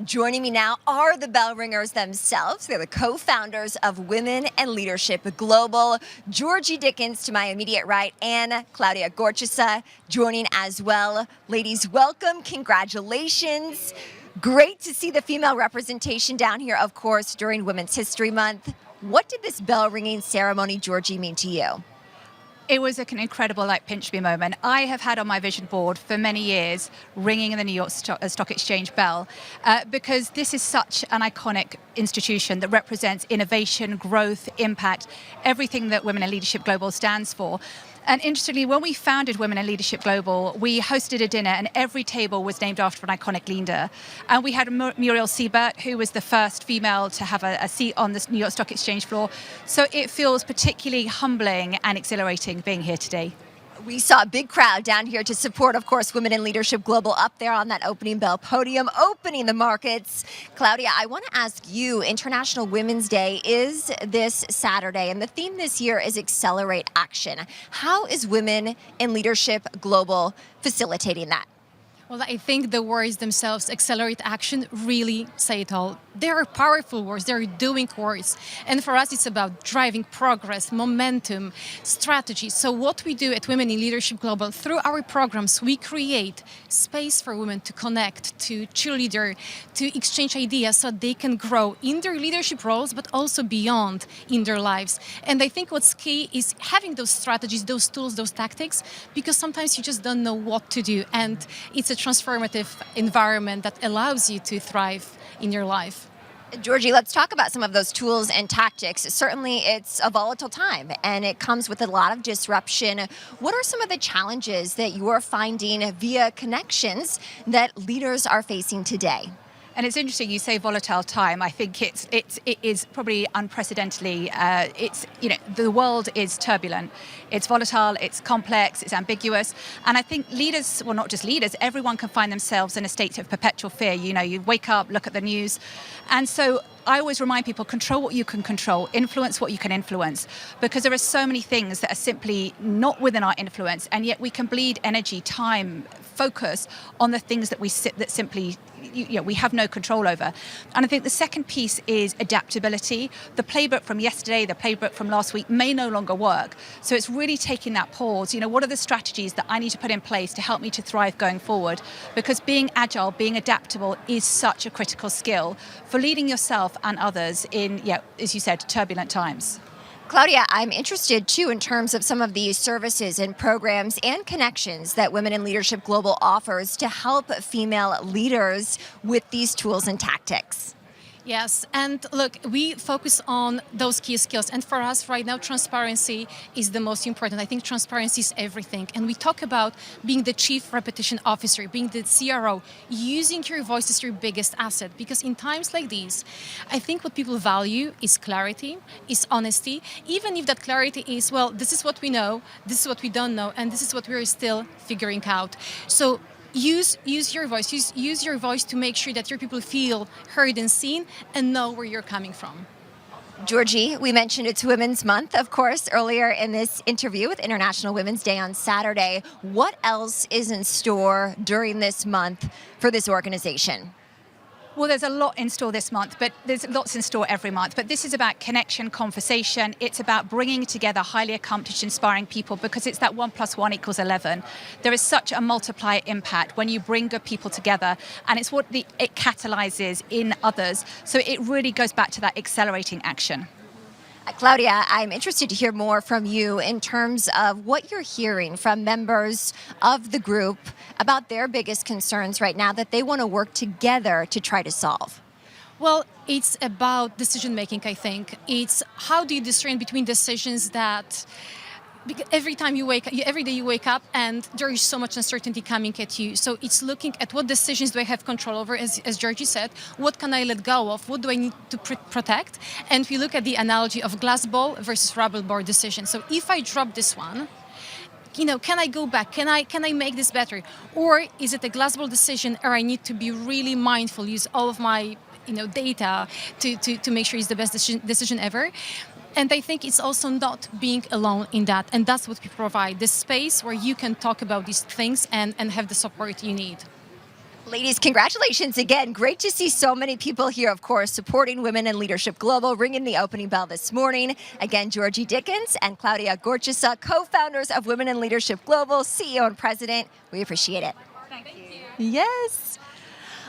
Joining me now are the bell ringers themselves. They're the co-founders of Women and Leadership Global. Georgie Dickins to my immediate right and Klaudia Gorczyca joining as well. Ladies, welcome. Congratulations. Great to see the female representation down here, of course, during Women's History Month. What did this bell ringing ceremony, Georgie, mean to you? It was an incredible pinch me moment. I have had on my vision board for many years ringing the New York Stock Exchange bell because this is such an iconic institution that represents innovation, growth, impact, everything that Women in Leadership Global stands for. And interestingly, when we founded Women in Leadership Global, we hosted a dinner and every table was named after an iconic leader. And we had Muriel Siebert, who was the first female to have a seat on the New York Stock Exchange floor. So it feels particularly humbling and exhilarating being here today. We saw a big crowd down here to support, of course, Women in Leadership Global up there on that opening bell podium, opening the markets. Klaudia, I want to ask you, International Women's Day is this Saturday, and the theme this year is Accelerate Action. How is Women in Leadership Global facilitating that? Well, I think the words themselves, accelerate action, really say it all. They are powerful words, they're doing words. And for us, it's about driving progress, momentum, strategy. So what we do at Women in Leadership Global, through our programs, we create space for women to connect, to cheerleader, to exchange ideas so they can grow in their leadership roles, but also beyond in their lives. And I think what's key is having those strategies, those tools, those tactics, because sometimes you just don't know what to do. And it's a transformative environment that allows you to thrive in your life. Georgie, let's talk about some of those tools and tactics. Certainly, it's a volatile time, and it comes with a lot of disruption. What are some of the challenges that you're finding via connections that leaders are facing today? And it's interesting you say volatile time. I think it is probably unprecedentedly. The world is turbulent. It's volatile. It's complex. It's ambiguous. And I think leaders, well, not just leaders, everyone can find themselves in a state of perpetual fear. You wake up, look at the news, and so I always remind people, control what you can control, influence what you can influence, because there are so many things that are simply not within our influence, and yet we can bleed energy, time, focus on the things that simply we have no control over. And I think the second piece is adaptability. The playbook from yesterday, the playbook from last week may no longer work. So it's really taking that pause. What are the strategies that I need to put in place to help me to thrive going forward? Because being agile, being adaptable is such a critical skill for leading yourself and others in, as you said, turbulent times. Klaudia, I'm interested too in terms of some of these services and programs and connections that Women in Leadership Global offers to help female leaders with these tools and tactics. Yes, and look, we focus on those key skills. And for us right now, transparency is the most important. I think transparency is everything. And we talk about being the chief repetition officer, being the CRO, using your voice as your biggest asset. Because in times like these, I think what people value is clarity, is honesty, even if that clarity is, well, this is what we know, this is what we don't know, and this is what we're still figuring out. So use your voice. Use your voice to make sure that your people feel heard and seen and know where you're coming from. Georgie, we mentioned it's Women's Month, of course, earlier in this interview with International Women's Day on Saturday. What else is in store during this month for this organization? Well, there's a lot in store this month, but there's lots in store every month. But this is about connection, conversation. It's about bringing together highly accomplished, inspiring people, because it's that 1 + 1 = 11. There is such a multiplier impact when you bring good people together, and it's what it catalyzes in others. So it really goes back to that accelerating action. Klaudia, I'm interested to hear more from you in terms of what you're hearing from members of the group about their biggest concerns right now that they want to work together to try to solve. Well, it's about decision making, I think. It's how do you discern between decisions that every day you wake up and there is so much uncertainty coming at you. So it's looking at what decisions do I have control over, as Georgie said, what can I let go of, what do I need to protect? And we look at the analogy of glass ball versus rubber ball decision. So if I drop this one, can I go back? Can I make this better? Or is it a glass ball decision, or I need to be really mindful, use all of my data to make sure it's the best decision ever? And I think it's also not being alone in that. And that's what we provide, this space where you can talk about these things and have the support you need. Ladies, congratulations again. Great to see so many people here, of course, supporting Women in Leadership Global, ringing the opening bell this morning. Again, Georgie Dickins and Klaudia Gorczyca, co-founders of Women in Leadership Global, CEO and president. We appreciate it. Thank you. Yes.